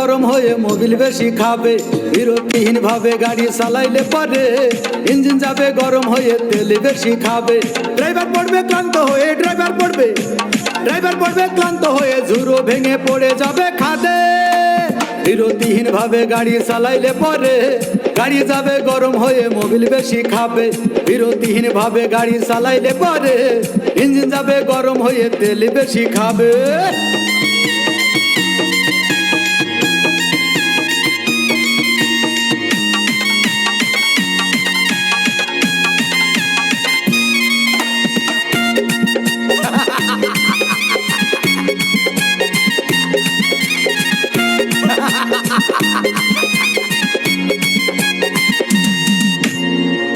গরম হয়ে মোবিল বেশি খাবে। বিরতিহীন ভাবে গাড়ি চালাইলে পরে ইঞ্জিন যাবে গরম হয়ে তেল বেশি খাবে। ড্রাইভার পড়বে ক্লান্ত হয়ে ক্লান্ত হয়ে ঝুরো ভেঙে পড়ে যাবে খাদে। বিরতিহীন ভাবে গাড়ি চালাইলে পরে গাড়ি যাবে গরম হয়ে মোবিল বেশি খাবে। বিরতিহীন ভাবে গাড়ি চালাইলে পরে ইঞ্জিন যাবে গরম হয়ে তেল বেশি খাবে।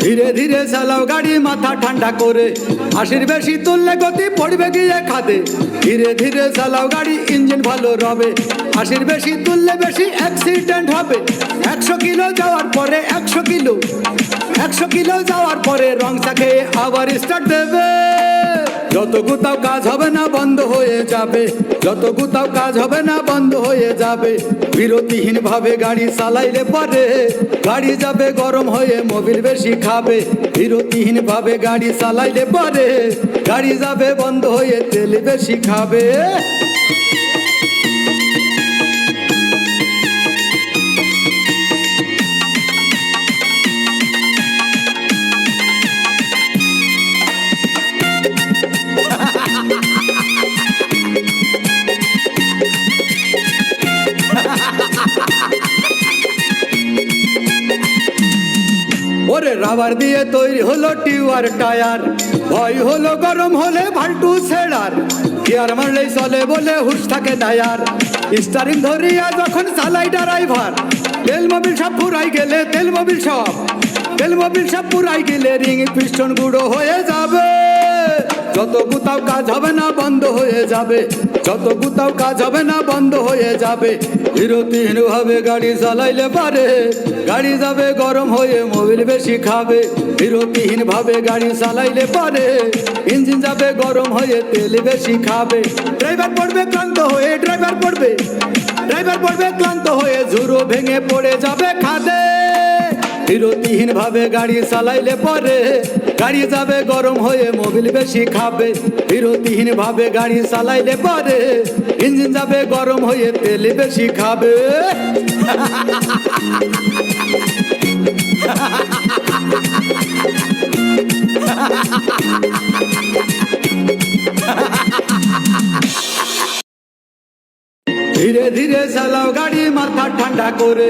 ধীরে ধীরে চালাও গাড়ি মাথা ঠান্ডা করে, 80 বেশি তুললে গতি পড়বে গিয়ে খাদে। ধীরে ধীরে চালাও গাড়ি ইঞ্জিন ভালো রবে, 80 বেশি তুললে বেশি অ্যাক্সিডেন্ট হবে। 100 কিলো যাওয়ার পরে 100 কিলো যাওয়ার পরে রং চাকে আবার স্টার্ট দেবে। যত গুতাও কাজ হবে না বন্ধ হয়ে যাবে, যত গুতাও কাজ হবে না বন্ধ হয়ে যাবে। বিরতিহীন ভাবে গাড়ি চালাইলে পরে গাড়ি যাবে গরম হয়ে মোবিল বেশি খাবে। বিরতিহীন ভাবে গাড়ি চালাইলে পরে গাড়ি যাবে বন্ধ হয়ে তেল বেশি খাবে। ওরে রাবার দিয়ে তৈরি হলো টিউবার টায়ার, ভয় হলো গরম হলে ভাল্টু ছেড়ার। গিয়ার মারলেই চলে বলে হুশ থাকে টায়ার, স্টারিং ধরিয়া যখন চালাই ড্রাইভার। তেল মোবিল সব পুরাই গেলে রিং পিস্টন গুঁড়ো হয়ে যাবে। যত গুতাও কাজ হবে না বন্ধ হয়ে যাবে, যত গুতাও কাজ হবে না বন্ধ হয়ে যাবে। বিরতিহীন ভাবে গাড়ি চালাইলে পারে গাড়ি যাবে গরম হয়ে মোবিল বেশি খাবে। বিরতিহীন ভাবে গাড়ি চালাইলে পারে ইঞ্জিন যাবে গরম হয়ে তেল বেশি খাবে। ড্রাইভার পড়বে ক্লান্ত হয়ে ঝুরো ভেঙে পড়ে যাবে খাদে। বিরতিহীন ভাবে গাড়ি চালাইলে পরে গাড়ি যাবে গরম হয়ে মোবিল বেশি খাবে। বিরতিহীন ভাবে গাড়ি চালাইলে পরে ইঞ্জিন যাবে গরম হয়ে তেল বেশি খাবে। ধীরে ধীরে চালাও গাড়ি মাথা ঠান্ডা করে।